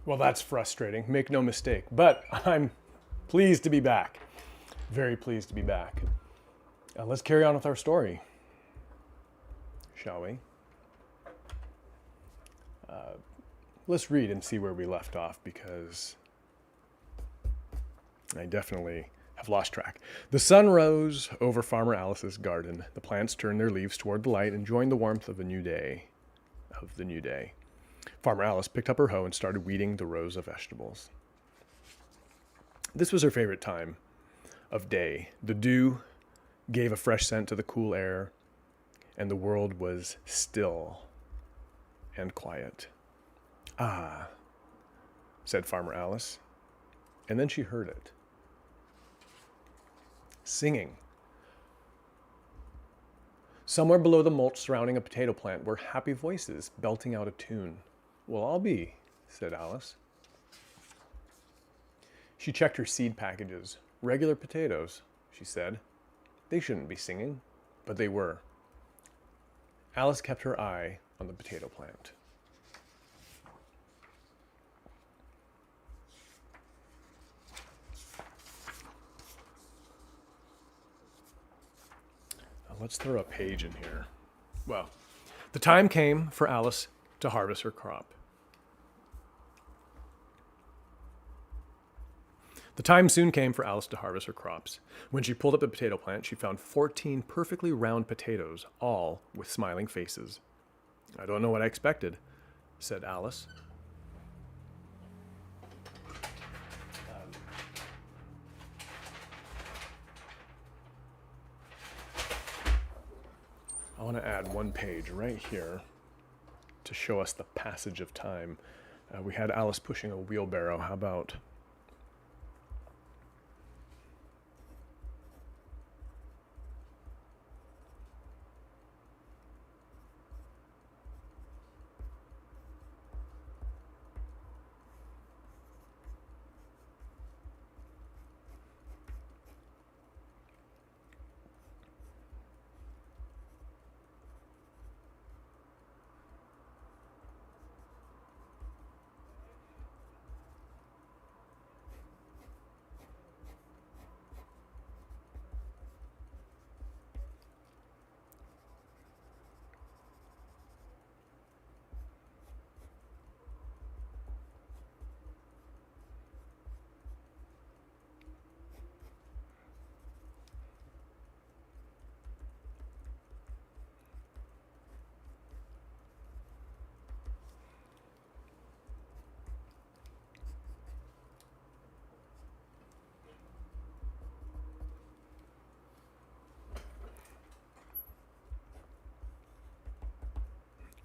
Well, that's frustrating. Make no mistake. But I'm pleased to be back. Very pleased to be back. Let's carry on with our story, shall we? Let's read and see where we left off because I definitely have lost track. The sun rose over Farmer Alice's garden. The plants turned their leaves toward the light and joined the warmth of the new day. Farmer Alice picked up her hoe and started weeding the rows of vegetables. This was her favorite time of day. The dew gave a fresh scent to the cool air, and the world was still and quiet. "Ah," said Farmer Alice, and then she heard it. Singing. Somewhere below the mulch surrounding a potato plant were happy voices belting out a tune. "Well, I'll be," said Alice. She checked her seed packages. "Regular potatoes," she said. "They shouldn't be singing," but they were. Alice kept her eye on the potato plant. Now let's throw a page in here. Well, the time came for Alice to harvest her crop. The time soon came for Alice to harvest her crops. When she pulled up the potato plant, she found 14 perfectly round potatoes, all with smiling faces. "I don't know what I expected," said Alice. I want to add one page right here to show us the passage of time. We had Alice pushing a wheelbarrow. How about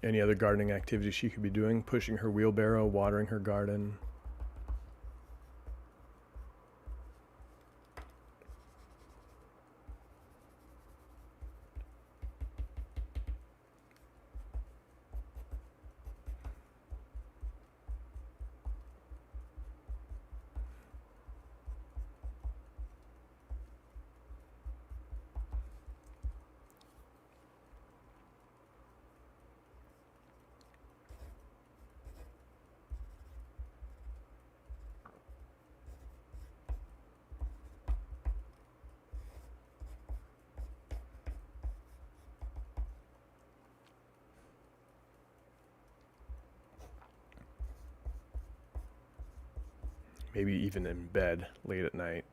any other gardening activities she could be doing? Pushing her wheelbarrow, watering her garden. Maybe even in bed late at night.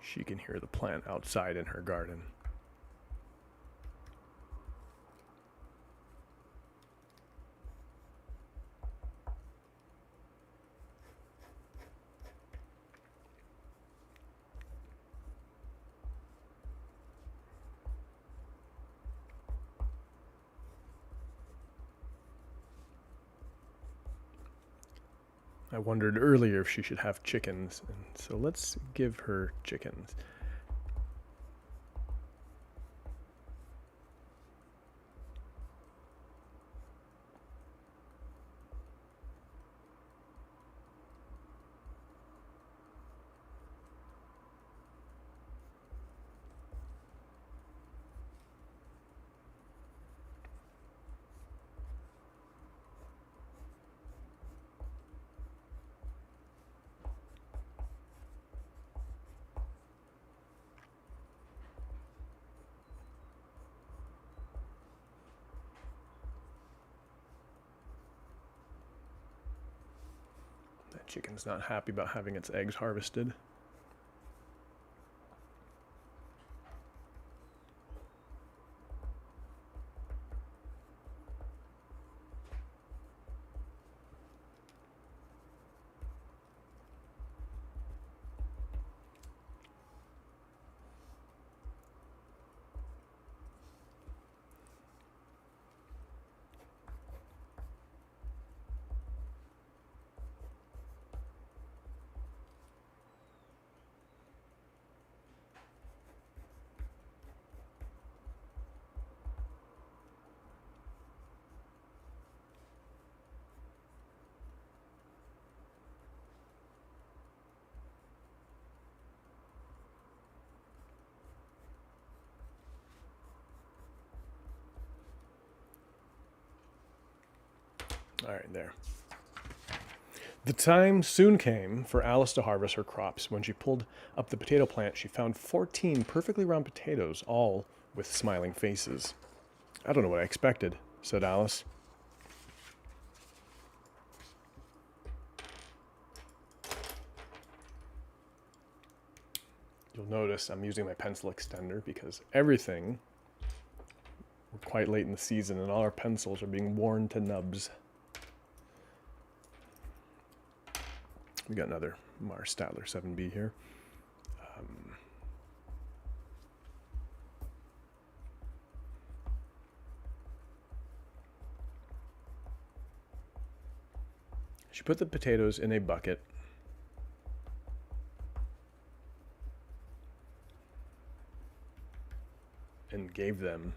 She can hear the plant outside in her garden. I wondered earlier if she should have chickens, and so let's give her chickens. Chicken's not happy about having its eggs harvested. All right, there. The time soon came for Alice to harvest her crops. When she pulled up the potato plant, she found 14 perfectly round potatoes, all with smiling faces. I don't know what I expected, said Alice. You'll notice I'm using my pencil extender because we're quite late in the season and all our pencils are being worn to nubs. We got another Mars Statler 7B here. She put the potatoes in a bucket and gave them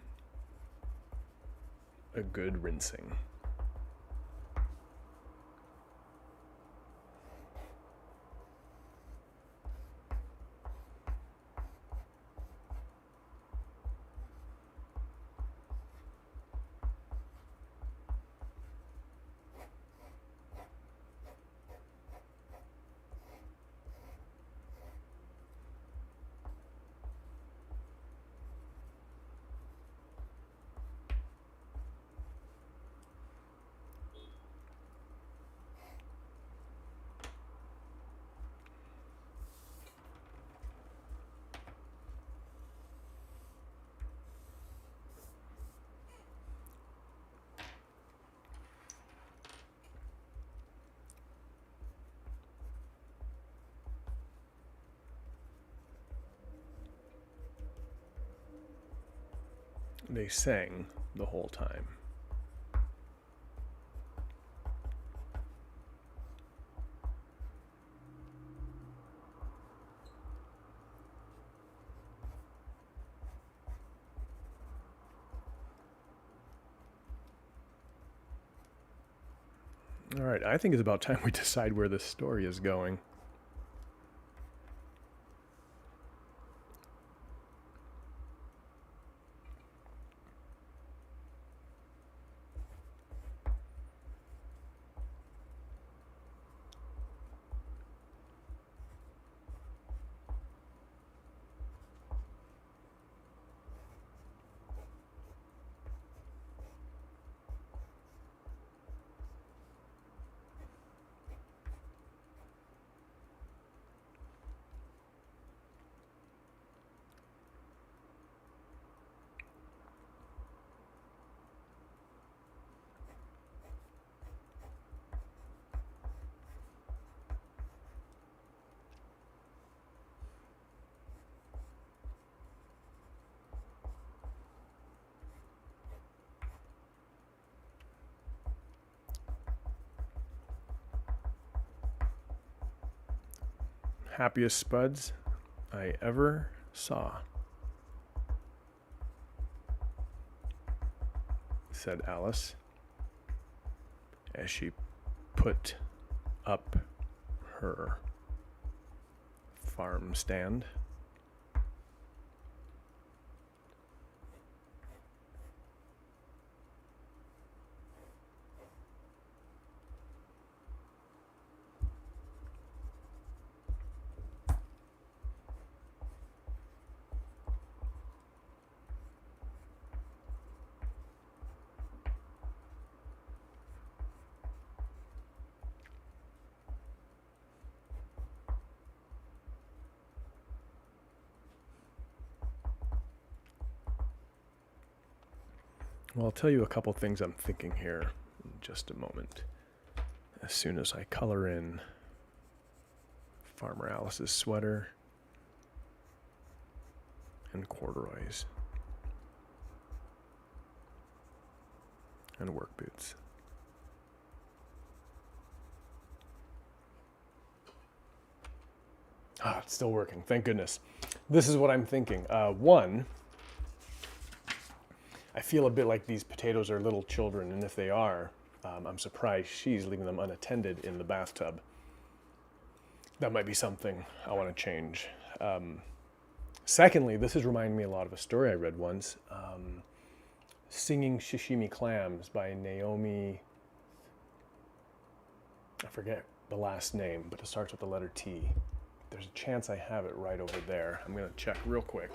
a good rinsing. They sang the whole time. All right, I think it's about time we decide where this story is going. Happiest spuds I ever saw, said Alice as she put up her farm stand. Well, I'll tell you a couple things I'm thinking here in just a moment. As soon as I color in Farmer Alice's sweater and corduroys and work boots. It's still working. Thank goodness. This is what I'm thinking. One, I feel a bit like these potatoes are little children, and if they are, I'm surprised she's leaving them unattended in the bathtub. That might be something I want to change. Secondly, this is reminding me a lot of a story I read once, Singing Sashimi Clams by Naomi, I forget the last name, but it starts with the letter T. There's a chance I have it right over there. I'm going to check real quick.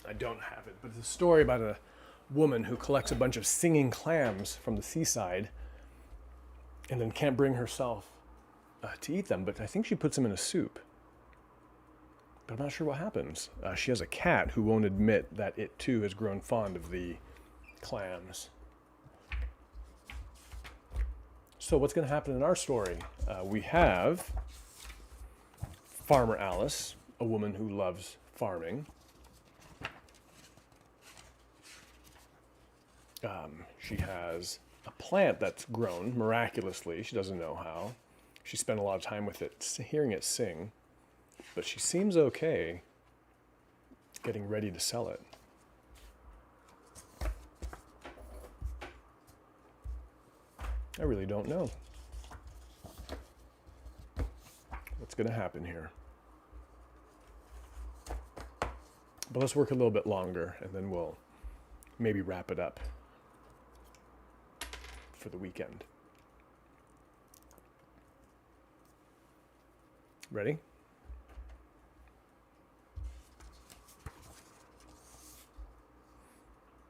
I don't have it, but it's a story about a woman who collects a bunch of singing clams from the seaside and then can't bring herself to eat them, but I think she puts them in a soup. But I'm not sure what happens. She has a cat who won't admit that it too has grown fond of the clams. So what's going to happen in our story? We have Farmer Alice, a woman who loves farming. She has a plant that's grown miraculously. She doesn't know how. She spent a lot of time with it, hearing it sing, but she seems okay getting ready to sell it. I really don't know what's going to happen here. But let's work a little bit longer, and then we'll maybe wrap it up for the weekend. Ready?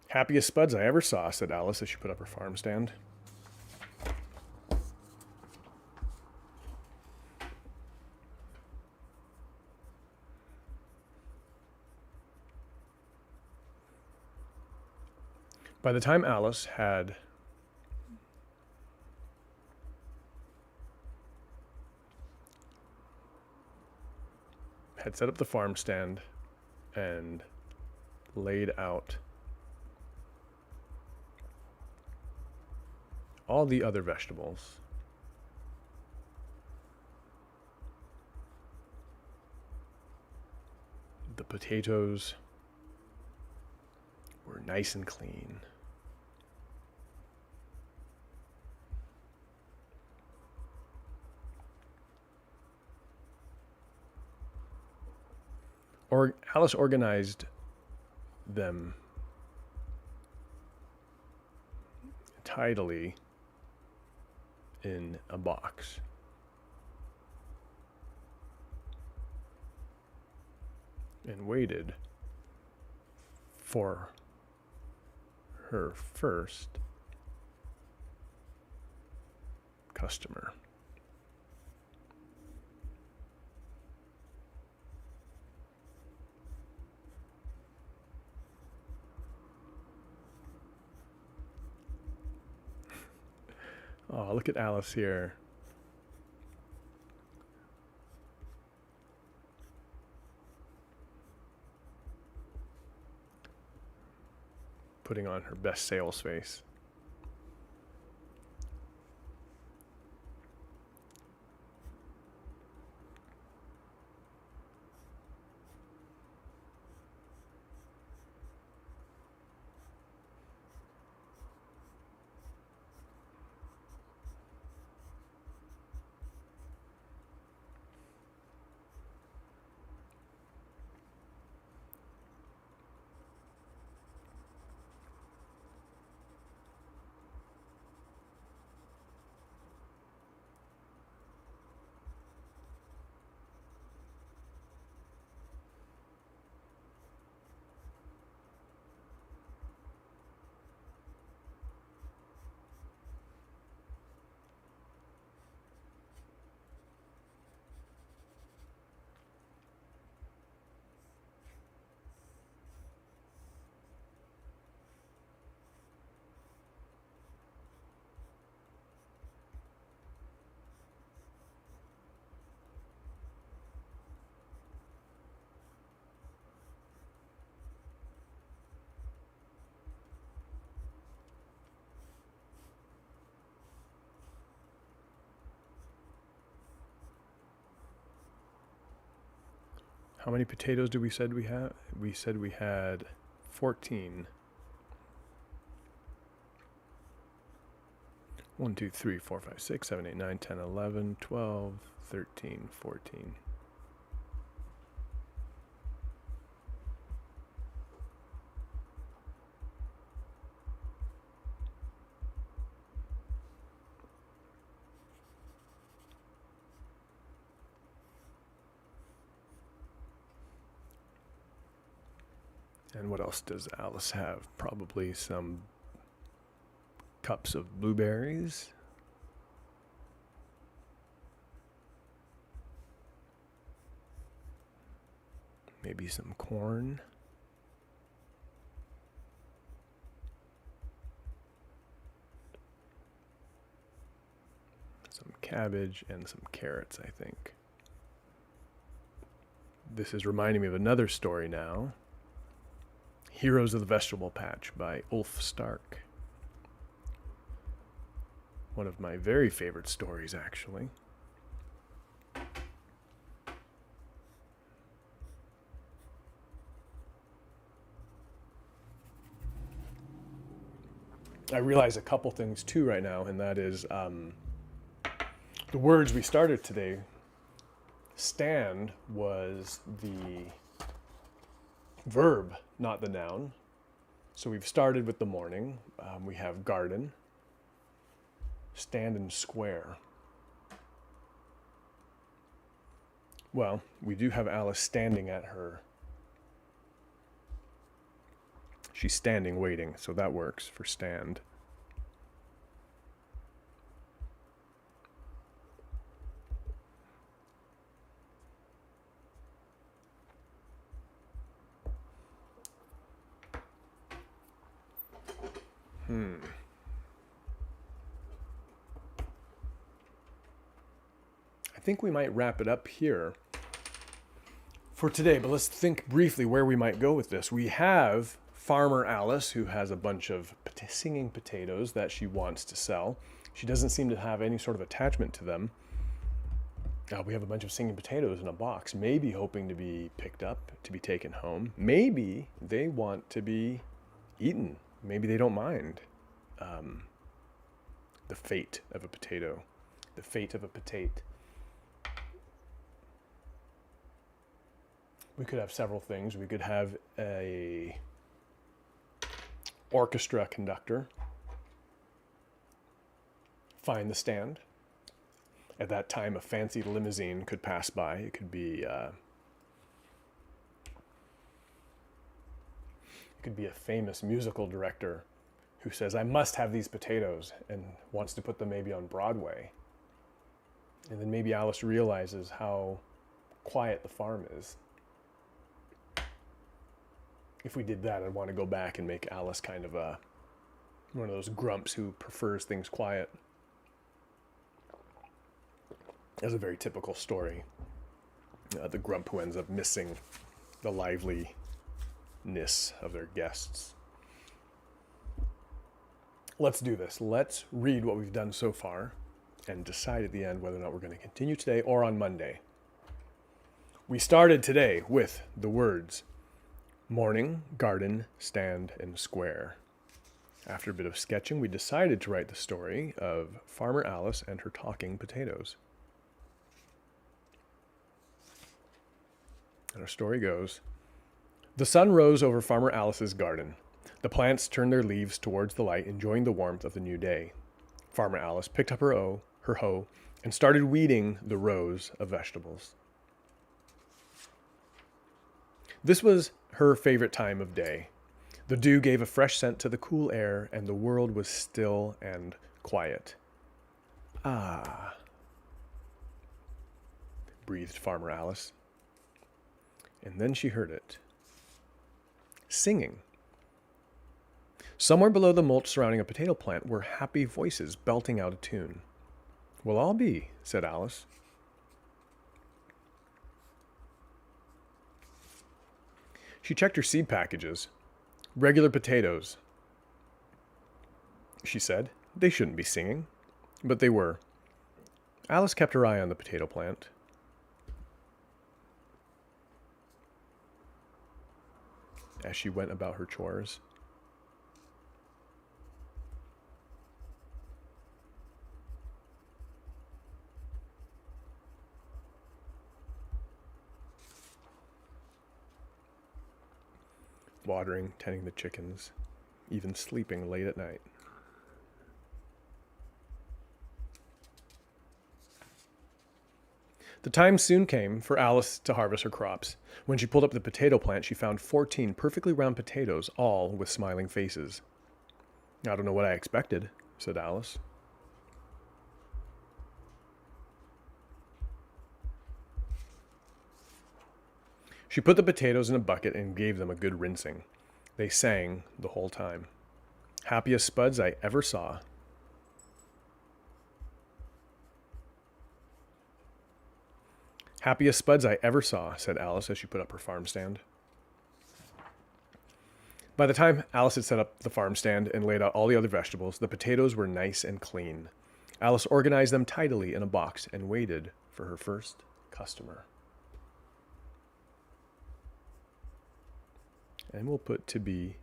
Happiest spuds I ever saw, said Alice as she put up her farm stand. By the time Alice had set up the farm stand and laid out all the other vegetables, the potatoes were nice and clean. Alice organized them tidily in a box. And waited for her first customer. Oh, look at Alice here. Putting on her best sales face. How many potatoes did we said we had? We said we had 14. 1, 2, 3, 4, 5, 6, 7, 8, 9, 10, 11, 12, 13, 14. And what else does Alice have? Probably some cups of blueberries. Maybe some corn. Some cabbage and some carrots, I think. This is reminding me of another story now. Heroes of the Vegetable Patch by Ulf Stark. One of my very favorite stories, actually. I realize a couple things too right now, and that is the words we started today. Stand was the verb, not the noun. So we've started with the morning. We have garden, stand, and square. Well, we do have Alice standing at her. She's standing waiting, so that works for stand. I think we might wrap it up here for today, but let's think briefly where we might go with this. We have Farmer Alice, who has a bunch of singing potatoes that she wants to sell. She doesn't seem to have any sort of attachment to them. We have a bunch of singing potatoes in a box, maybe hoping to be picked up, to be taken home. Maybe they want to be eaten. Maybe they don't mind the fate of a potato, the fate of a potate. We could have several things. We could have a orchestra conductor find the stand. At that time, a fancy limousine could pass by. It could be a famous musical director who says, "I must have these potatoes," and wants to put them maybe on Broadway. And then maybe Alice realizes how quiet the farm is. If we did that, I'd want to go back and make Alice kind of one of those grumps who prefers things quiet. That's a very typical story. The grump who ends up missing the liveliness of their guests. Let's do this. Let's read what we've done so far and decide at the end whether or not we're going to continue today or on Monday. We started today with the words morning, garden, stand, and square. After a bit of sketching, we decided to write the story of Farmer Alice and her talking potatoes. And our story goes, the sun rose over Farmer Alice's garden. The plants turned their leaves towards the light, enjoying the warmth of the new day. Farmer Alice picked up her hoe, and started weeding the rows of vegetables. This was her favorite time of day. The dew gave a fresh scent to the cool air, and the world was still and quiet. Ah, breathed Farmer Alice. And then she heard it. Singing. Somewhere below the mulch surrounding a potato plant were happy voices belting out a tune. "We'll all be," said Alice. She checked her seed packages. "Regular potatoes," she said. They shouldn't be singing, but they were. Alice kept her eye on the potato plant. as she went about her chores. Watering, tending the chickens, even sleeping late at night. The time soon came for Alice to harvest her crops. When she pulled up the potato plant, she found 14 perfectly round potatoes, all with smiling faces. "I don't know what I expected," said Alice. She put the potatoes in a bucket and gave them a good rinsing. They sang the whole time. "Happiest spuds I ever saw." "Happiest spuds I ever saw," said Alice as she put up her farm stand. By the time Alice had set up the farm stand and laid out all the other vegetables, the potatoes were nice and clean. Alice organized them tidily in a box and waited for her first customer. And we'll put "to be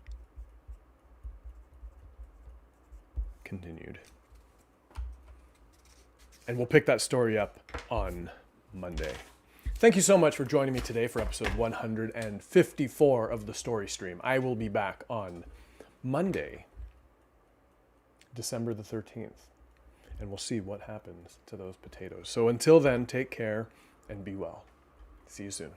continued." And we'll pick that story up on Monday. Thank you so much for joining me today for episode 154 of the Story Stream. I will be back on Monday, December the 13th, and we'll see what happens to those potatoes. So until then, take care and be well. See you soon.